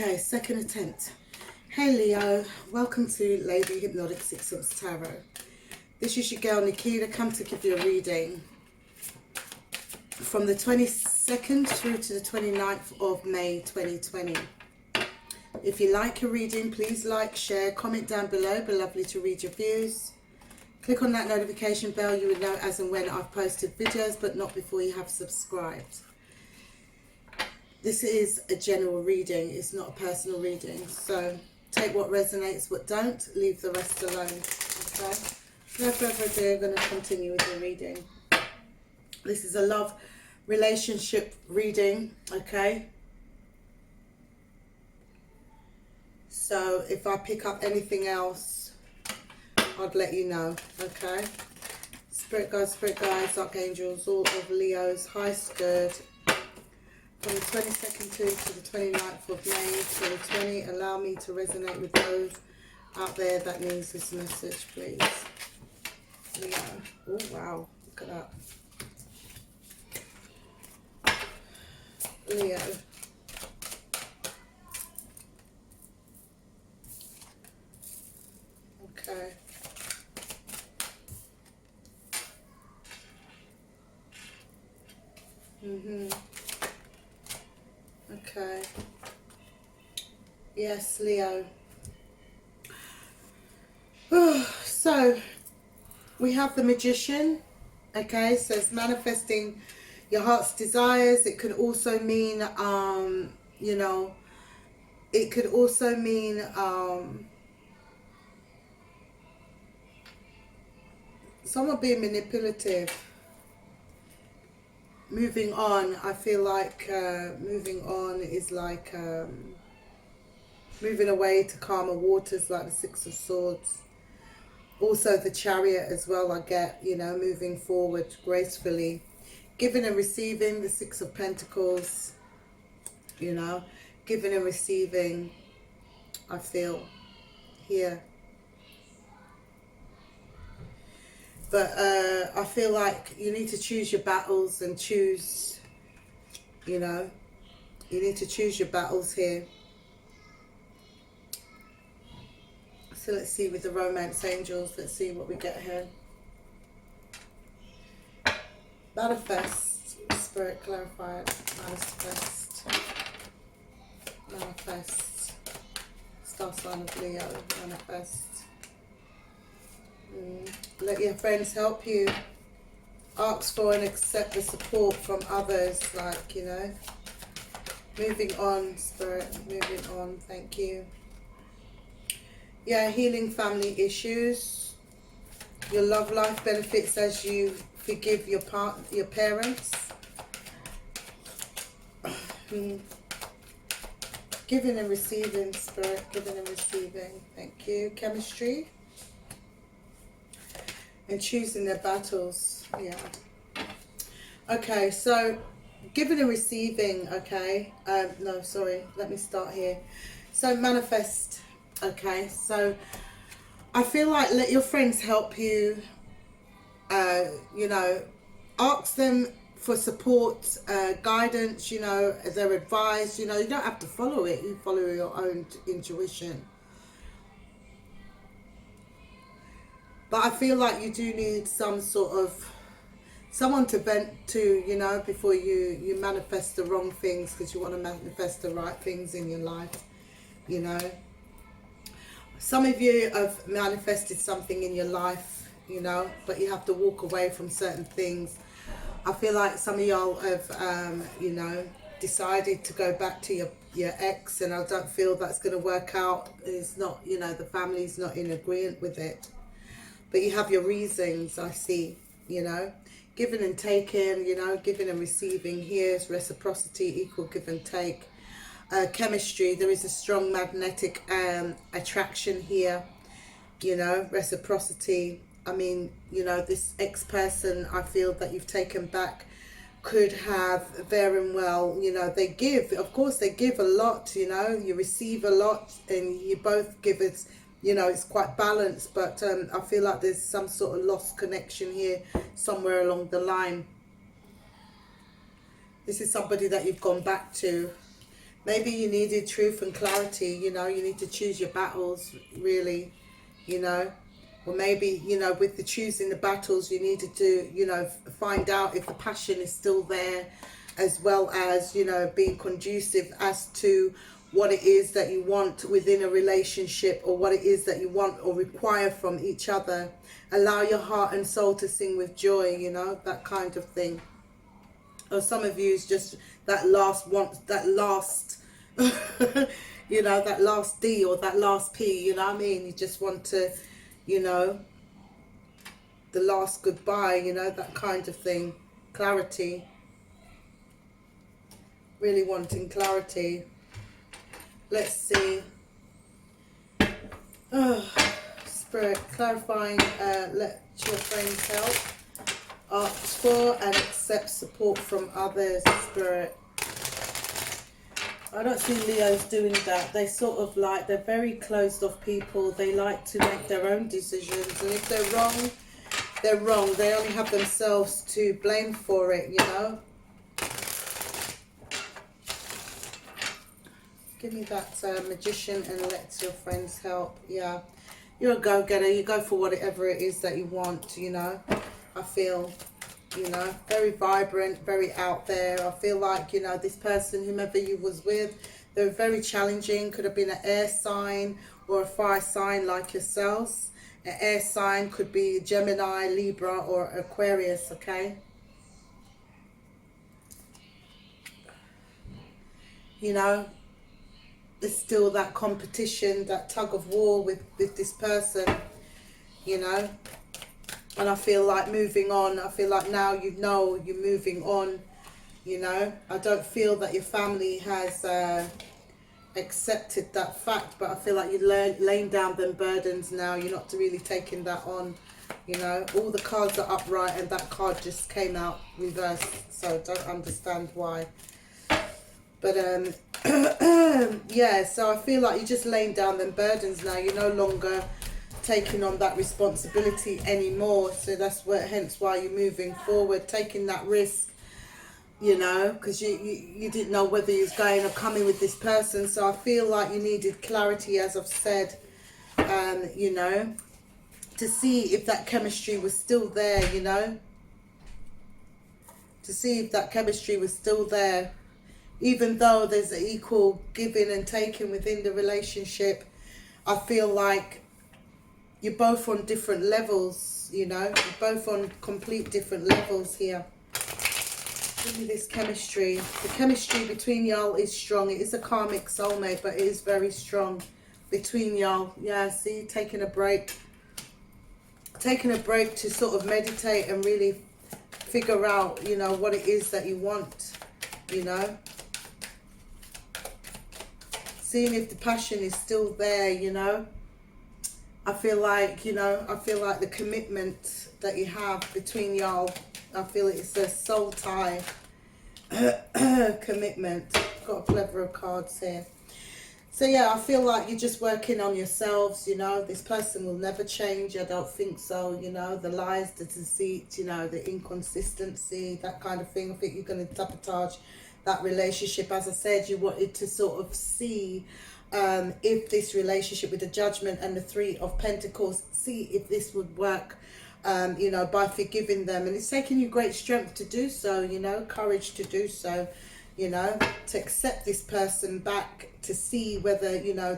Okay, second attempt. Hey Leo, welcome to Lady Hypnotic Six Swords Tarot. This is your girl Nikita, come to give you a reading from the 22nd through to the 29th of May 2020. If you like a reading, please like, share, comment down below. It'd be lovely to read your views. Click on that notification bell, you will know as and when I've posted videos, but not before you have subscribed. This is a general reading, it's not a personal reading, so take what resonates, what don't, leave the rest alone, okay? No further ado, I'm going to continue with the reading. This is a love relationship reading, okay? So if I pick up anything else, I'd let you know, okay? Spirit guides, archangels, all of Leo's, high skirt. From the 22nd to the 29th of May 2020, allow me to resonate with those out there that needs this message, please. Leo. Oh, wow. Look at that. Leo. Okay. Okay. Yes, Leo. So, we have the Magician. Okay, so it's manifesting your heart's desires. It could also mean, you know, it could also mean, someone being manipulative. Moving on, I feel like moving on is like moving away to calmer waters, like the Six of Swords. Also the Chariot as well, I get, you know, moving forward gracefully. Giving and receiving, the Six of Pentacles, you know, giving and receiving, I feel here. But I feel like you need to choose your battles and choose, you know, you need to choose your battles here. So let's see with the romance angels, let's see what we get here. Manifest, Spirit clarified, manifest, manifest, star sign of Leo, manifest. Let your friends help you. Ask for and accept the support from others, like, you know. Moving on, Spirit, moving on, thank you. Yeah, healing family issues. Your love life benefits as you forgive your parents. Giving and receiving, Spirit, giving and receiving, thank you. Chemistry. And choosing their battles, yeah. Okay, so giving and receiving, okay. No, sorry, let me start here. So manifest, okay. So I feel like let your friends help you, you know, ask them for support, guidance, you know, their advice, you know, you don't have to follow it, you follow your own intuition. But I feel like you do need some sort of someone to vent to, you know, before you manifest the wrong things, because you want to manifest the right things in your life, you know. Some of you have manifested something in your life, you know, but you have to walk away from certain things. I feel like some of y'all have, you know, decided to go back to your ex, and I don't feel that's going to work out. It's not, you know, the family's not in agreement with it. But you have your reasons, I see, you know. Giving and taking, you know, giving and receiving. Here's reciprocity, equal give and take. Chemistry, there is a strong magnetic attraction here, you know, reciprocity. I mean, you know, this ex-person I feel that you've taken back could have very well, you know, they give, of course they give a lot, you know, you receive a lot and you both give it. You know, it's quite balanced, but I feel like there's some sort of lost connection here somewhere along the line. This is somebody that you've gone back to. Maybe you needed truth and clarity, you know, you need to choose your battles, really, you know. Or maybe, you know, with the choosing the battles, you needed to, you know, find out if the passion is still there, as well as, you know, being conducive as to what it is that you want within a relationship, or what it is that you want or require from each other. Allow your heart and soul to sing with joy, you know, that kind of thing. Or some of you is just that last want, that last you know, that last D or that last P, you know what I mean? You just want to, you know, the last goodbye, you know, that kind of thing. Clarity. Really wanting clarity. Let's see. Spirit, clarifying, let your friends help. Ask for and accept support from others, Spirit. I don't see Leos doing that. They sort of like, they're very closed off people. They like to make their own decisions. And if they're wrong, they're wrong. They only have themselves to blame for it, you know. Give me that Magician and let your friends help. Yeah. You're a go-getter. You go for whatever it is that you want, you know. I feel, you know, very vibrant, very out there. I feel like, you know, this person, whomever you was with, they were very challenging. Could have been an air sign or a fire sign like yourselves. An air sign could be Gemini, Libra, or Aquarius, okay? You know, there's still that competition, that tug of war with this person, you know. And I feel like moving on. I feel like now you know you're moving on, you know. I don't feel that your family has accepted that fact, but I feel like you're laying down them burdens now. You're not really taking that on, you know. All the cards are upright and that card just came out reversed, so don't understand why. But yeah, so I feel like you're just laying down them burdens now. You're no longer taking on that responsibility anymore, so that's where, hence why you're moving forward, taking that risk, you know, because you didn't know whether you was going or coming with this person. So I feel like you needed clarity, as I've said, you know, to see if that chemistry was still there, you know, to see if that chemistry was still there, even though there's an equal giving and taking within the relationship. I feel like you're both on different levels, you know. You're both on complete different levels here. Give me this chemistry. The chemistry between y'all is strong. It is a karmic soulmate, but it is very strong between y'all. Yeah, see, taking a break. Taking a break to sort of meditate and really figure out, you know, what it is that you want, you know. Seeing if the passion is still there, you know. I feel like, you know, I feel like the commitment that you have between y'all, I feel it's a soul tie commitment. Got a plethora of cards here. So yeah, I feel like you're just working on yourselves, you know. This person will never change. I don't think so, you know. The lies, the deceit, you know, the inconsistency, that kind of thing. I think you're going to sabotage that relationship. As I said, you wanted to sort of see if this relationship with the Judgment and the Three of Pentacles, see if this would work, you know, by forgiving them. And it's taking you great strength to do so, you know, courage to do so, you know, to accept this person back, to see whether, you know,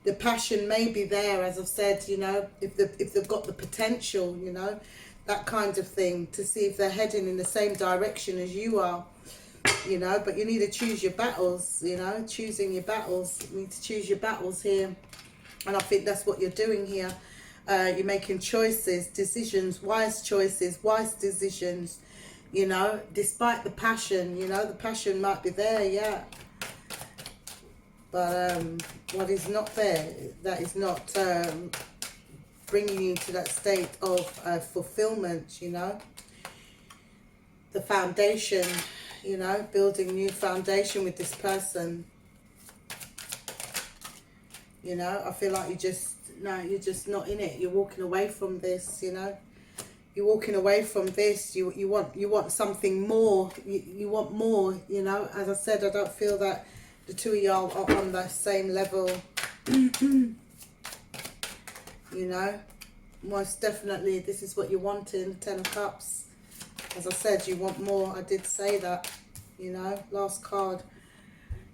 the passion may be there, as I've said, you know, if they've got the potential, you know, that kind of thing, to see if they're heading in the same direction as you are. You know, but you need to choose your battles, you know, choosing your battles. You need to choose your battles here. And I think that's what you're doing here. You're making choices, decisions, wise choices, wise decisions, you know, despite the passion, you know, the passion might be there, yeah. But what is not there, that is not bringing you to that state of fulfillment, you know. The foundation, you know, building new foundation with this person. You know, I feel like you're just not in it. You're walking away from this, you know. You're walking away from this. You want something more. You want more, you know. As I said, I don't feel that the two of y'all are on the same level. You know, most definitely this is what you're wanting. 10 of Cups. As I said, you want more. I did say that, you know. Last card.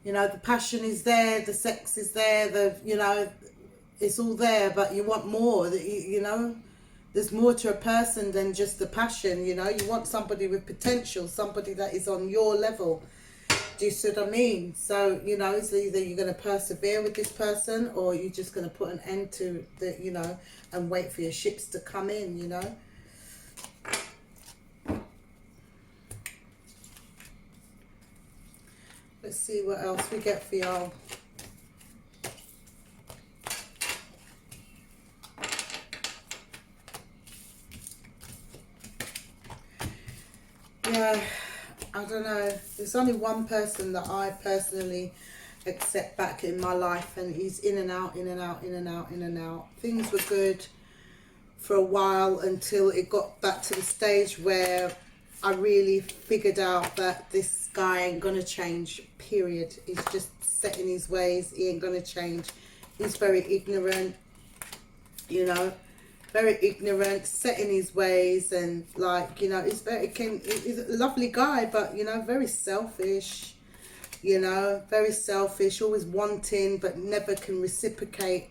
You know, the passion is there, the sex is there, you know, it's all there, but you want more. You know, there's more to a person than just the passion, you know. You want somebody with potential, somebody that is on your level. Do you see what I mean? So, you know, it's either you're going to persevere with this person, or you're just going to put an end to the, you know, and wait for your ships to come in, you know. Let's see what else we get for y'all. Yeah, I don't know. There's only one person that I personally accept back in my life, and he's in and out, in and out, in and out, in and out. Things were good for a while until it got back to the stage where I really figured out that this guy ain't gonna change, period. He's just set in his ways. He ain't gonna change. He's very ignorant, you know, very ignorant, set in his ways, and like, you know, he's he's a lovely guy, but, you know, very selfish, you know, very selfish, always wanting but never can reciprocate.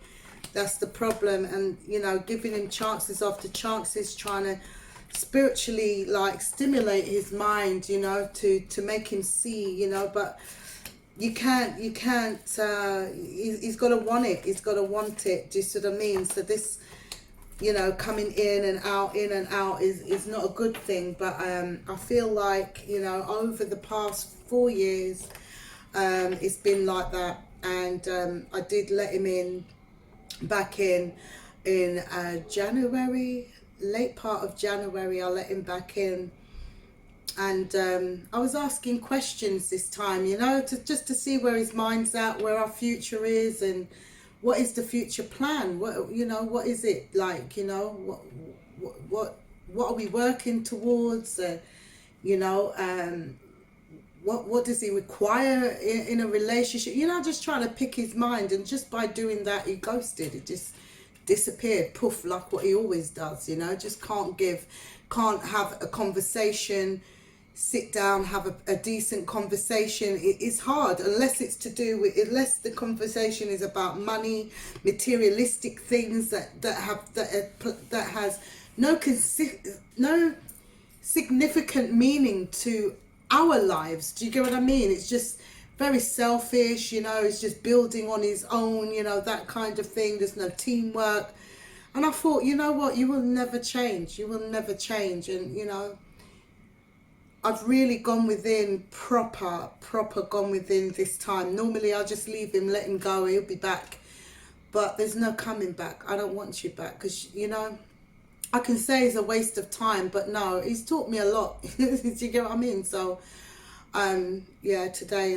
That's the problem. And, you know, giving him chances after chances, trying to spiritually like stimulate his mind, you know, to make him see, you know, but you can't he's got to want it, he's got to want it. Do you see what I mean? So this, you know, coming in and out is not a good thing. But I feel like, you know, over the past 4 years it's been like that. And I did let him back in January, late part of January. I let him back in, and I was asking questions this time, you know, just to see where his mind's at, where our future is, and what is the future plan. What, you know, what is it like, you know, what are we working towards, you know, what does he require in a relationship, you know, just trying to pick his mind. And just by doing that, he ghosted. It just disappeared, poof, like what he always does, you know. Just can't have a conversation, sit down, have a decent conversation. It's hard unless it's to do with, unless the conversation is about money, materialistic things that has no significant meaning to our lives. Do you get what I mean? It's just very selfish, you know. It's just building on his own, you know, that kind of thing. There's no teamwork. And I thought, you know what, you will never change. You will never change. And, you know, I've really gone within, proper gone within this time. Normally I'll just leave him, let him go, he'll be back. But there's no coming back. I don't want you back, because, you know, I can say it's a waste of time, but no, he's taught me a lot. Do you get what I mean? So, yeah, today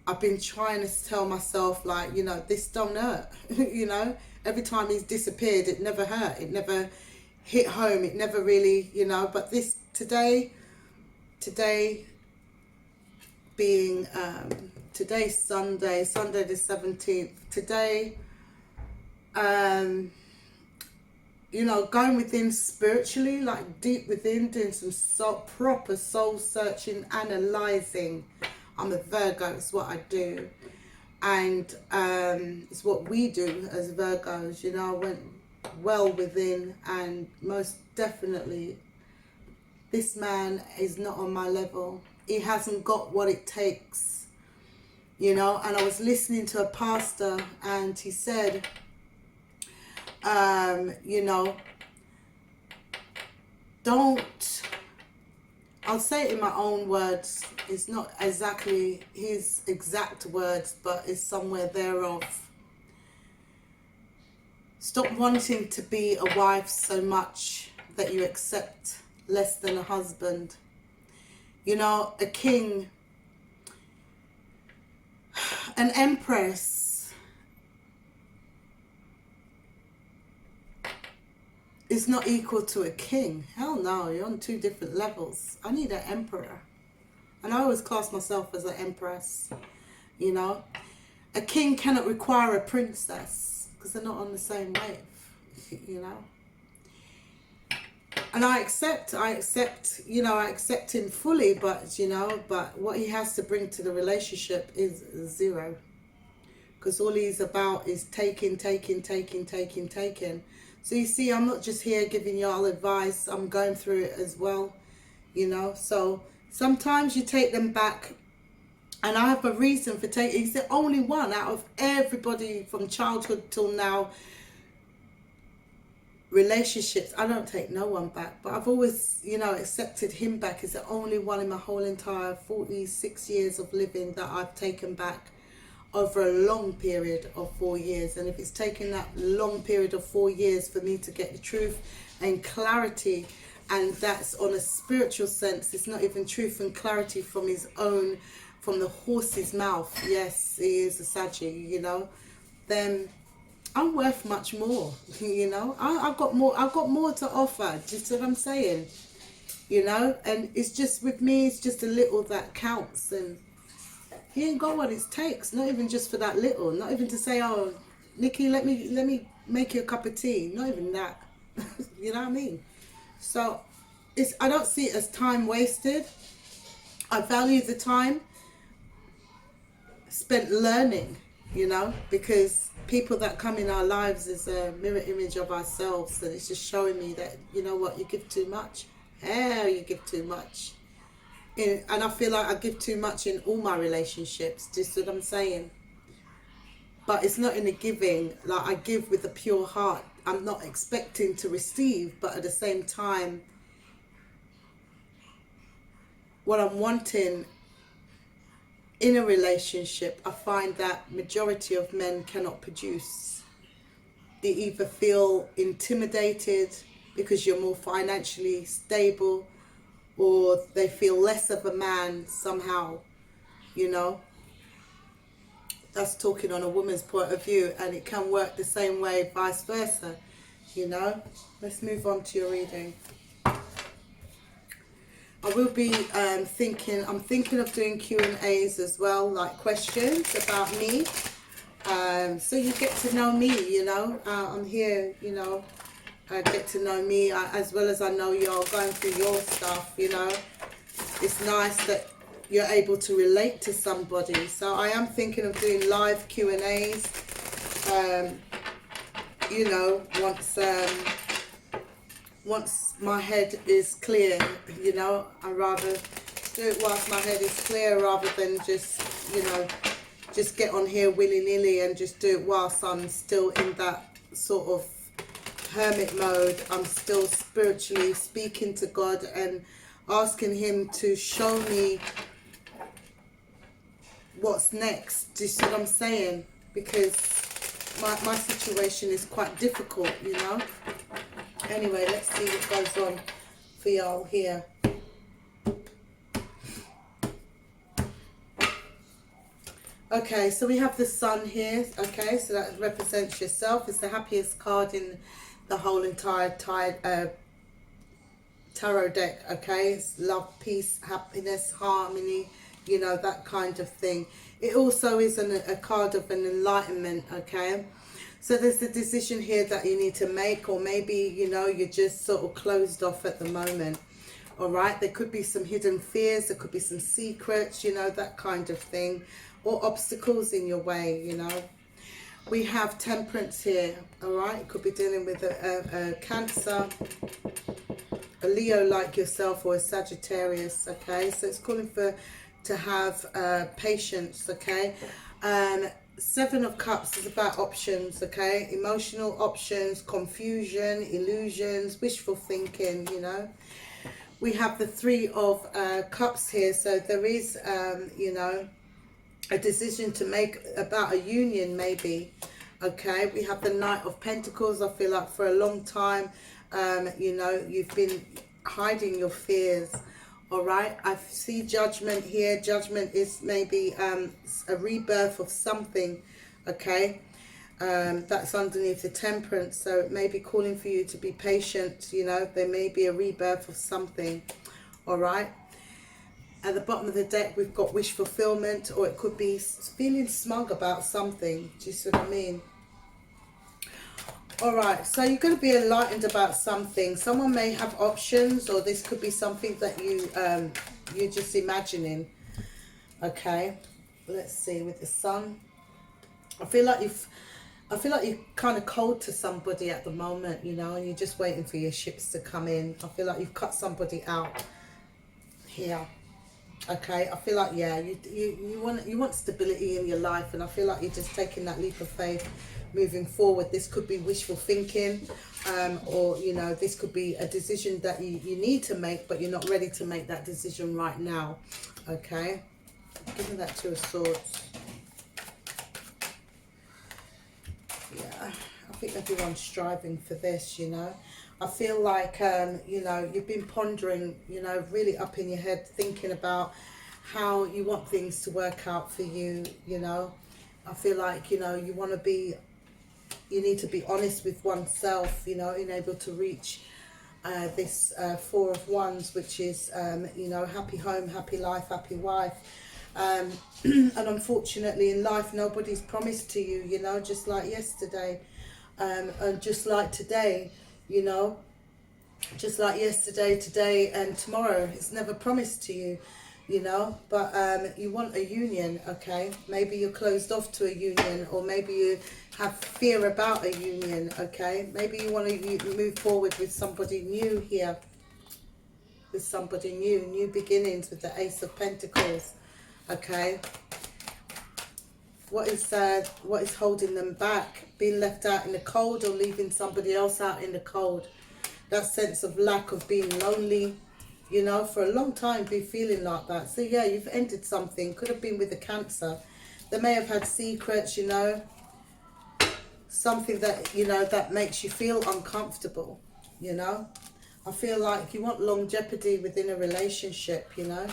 I've been trying to tell myself, like, you know, this don't hurt. You know, every time he's disappeared, it never hurt. It never hit home. It never really, you know, but this, today being, today's Sunday the 17th, today, you know, going within spiritually, like deep within, doing some proper soul searching, analysing. I'm a Virgo, it's what I do. And it's what we do as Virgos, you know. I went well within, and most definitely this man is not on my level. He hasn't got what it takes, you know. And I was listening to a pastor, and he said, you know, I'll say it in my own words. It's not exactly his exact words, but it's somewhere thereof. Stop wanting to be a wife so much that you accept less than a husband. You know, a king, an empress is not equal to a king. Hell no, you're on two different levels. I need an emperor. And I always class myself as an empress, you know. A king cannot require a princess because they're not on the same wave, you know. And I accept, you know, I accept him fully, but, you know, but what he has to bring to the relationship is zero. Because all he's about is taking. So you see, I'm not just here giving y'all advice, I'm going through it as well, you know. So sometimes you take them back, and I have a reason for taking, he's the only one out of everybody from childhood till now, relationships, I don't take no one back, but I've always, you know, accepted him back. He's the only one in my whole entire 46 years of living that I've taken back over a long period of 4 years. And if it's taken that long period of 4 years for me to get the truth and clarity, and that's on a spiritual sense, it's not even truth and clarity from his own, from the horse's mouth, yes, he is a Saggy, you know, then I'm worth much more, you know. I've got more to offer, do you see what I'm saying? You know, and it's just, with me, it's just a little that counts, and he ain't got what it takes, not even just for that little, not even to say, oh, Nikki, let me make you a cup of tea, not even that. You know what I mean? So I don't see it as time wasted. I value the time spent learning, you know, because people that come in our lives is a mirror image of ourselves, and it's just showing me that, you know what, you give too much. Hell, you give too much. And I feel like I give too much in all my relationships, just what I'm saying. But it's not in the giving, like I give with a pure heart. I'm not expecting to receive, but at the same time, what I'm wanting in a relationship, I find that majority of men cannot produce. They either feel intimidated because you're more financially stable, or they feel less of a man somehow, you know. That's talking on a woman's point of view, and it can work the same way vice versa, you know. Let's move on to your reading. I will be I'm thinking of doing Q&As as well, like questions about me, so you get to know me, you know. I'm here, you know, get to know me, as well as I know you're going through your stuff, you know. It's nice that you're able to relate to somebody. So I am thinking of doing live Q&As, you know, once my head is clear, you know. I'd rather do it whilst my head is clear rather than just, you know, just get on here willy-nilly and just do it whilst I'm still in that sort of hermit mode. I'm still spiritually speaking to God and asking him to show me what's next. Do you see what I'm saying? Because my situation is quite difficult, you know. Anyway, let's see what goes on for y'all here. Okay, so we have the sun here. Okay, so that represents yourself. It's the happiest card in the whole entire tarot deck. Okay, it's love, peace, happiness, harmony, you know, that kind of thing. It also is a card of an enlightenment. Okay, so there's a decision here that you need to make, or maybe, you know, you're just sort of closed off at the moment. All right, there could be some hidden fears, there could be some secrets, you know, that kind of thing, or obstacles in your way, you know. We have Temperance here. All right, it could be dealing with a Cancer, a Leo like yourself, or a Sagittarius. Okay, so it's calling for to have patience. Okay, Seven of Cups is about options. Okay, emotional options, confusion, illusions, wishful thinking, you know. We have the Three of Cups here, so there is you know, a decision to make about a union, maybe. Okay, we have the Knight of Pentacles. I feel like for a long time, you know, you've been hiding your fears. All right, I see Judgment here. Judgment is maybe a rebirth of something. Okay, that's underneath the Temperance, so it may be calling for you to be patient. You know, there may be a rebirth of something. All right, At the bottom of the deck, we've got wish fulfillment, or it could be feeling smug about something. Do you see what I mean? All right, so you're going to be enlightened about something. Someone may have options, or this could be something that you're just imagining. Okay, let's see with the sun. I feel like you're kind of cold to somebody at the moment, you know, and you're just waiting for your ships to come in. I feel like you've cut somebody out here. Okay, I feel like, yeah, you want stability in your life, and I feel like you're just taking that leap of faith moving forward. This could be wishful thinking, or, you know, this could be a decision that you need to make, but you're not ready to make that decision right now. Okay, give me that Two of Swords. Yeah, I think everyone's striving for this, you know. I feel like, you know, you've been pondering, you know, really up in your head, thinking about how you want things to work out for you, you know. I feel like, you know, you need to be honest with oneself, you know, and able to reach this Four of Wands, which is, you know, happy home, happy life, happy wife. And unfortunately in life, nobody's promised to you, you know, just like yesterday, and just like today, you know, just like yesterday, today and tomorrow, it's never promised to you, you know. But you want a union. Okay, maybe you're closed off to a union, or maybe you have fear about a union. Okay, maybe you want to move forward with somebody new here, with somebody new beginnings, with the Ace of Pentacles. Okay, what is holding them back? Being left out in the cold, or leaving somebody else out in the cold. That sense of lack, of being lonely, you know, for a long time, be feeling like that. So yeah, you've ended something. Could have been with a Cancer. They may have had secrets, you know, something that, you know, that makes you feel uncomfortable, you know. I feel like you want longevity within a relationship, you know.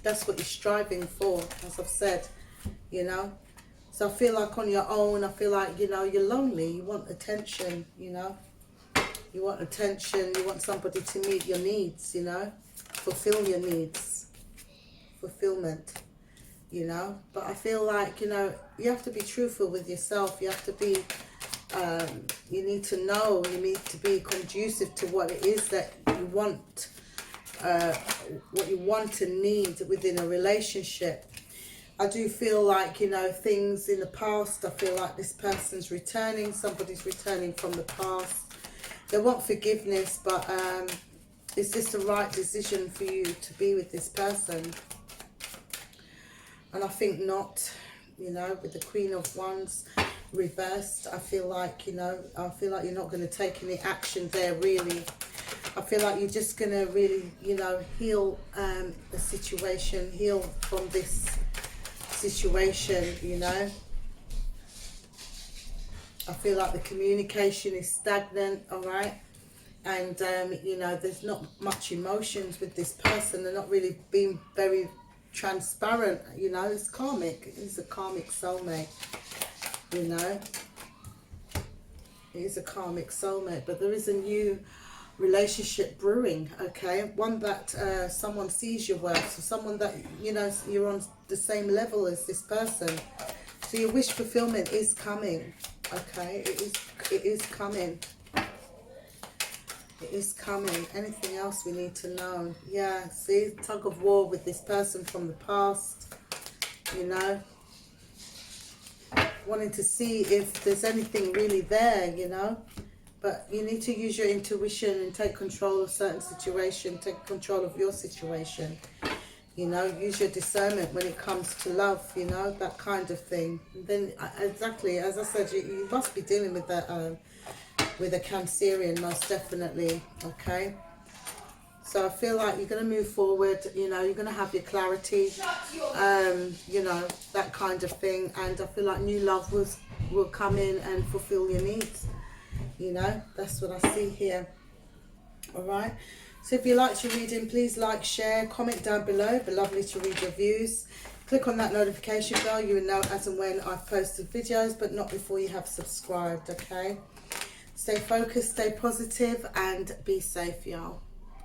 That's what you're striving for, as I've said, you know. So I feel like on your own, I feel like, you know, you're lonely. You want attention, you know. You want attention. You want somebody to meet your needs, you know. Fulfill your needs. Fulfillment, you know. But I feel like, you know, you have to be truthful with yourself. You have to be, you need to know, you need to be conducive to what it is that you want, what you want and need within a relationship. I do feel like, you know, things in the past, I feel like this person's returning, somebody's returning from the past. They want forgiveness, but is this the right decision for you to be with this person? And I think not, you know, with the Queen of Wands reversed. I feel like, you know, I feel like you're not going to take any action there, really. I feel like you're just going to really, you know, heal the situation, heal from this situation, you know. I feel like the communication is stagnant, all right, and you know, there's not much emotions with this person. They're not really being very transparent, you know. It's karmic. It's a karmic soulmate, you know. It is a karmic soulmate, but there is a new relationship brewing, okay. One that someone sees your worth, so someone that, you know, you're on the same level as this person. So your wish fulfillment is coming, okay. It is coming. It is coming. Anything else we need to know? Yeah, see, tug of war with this person from the past, you know. Wanting to see if there's anything really there, you know. But you need to use your intuition and take control of certain situation, take control of your situation. You know, use your discernment when it comes to love, you know, that kind of thing. And then, exactly, as I said, you must be dealing with that, with a Cancerian, most definitely, okay? So I feel like you're going to move forward, you know, you're going to have your clarity, you know, that kind of thing. And I feel like new love will come in and fulfill your needs, you know. That's what I see here, all right? So if you liked your reading, please like, share, comment down below. It'd be lovely to read your views. Click on that notification bell. You will know as and when I've posted videos, but not before you have subscribed, okay? Stay focused, stay positive, and be safe, y'all.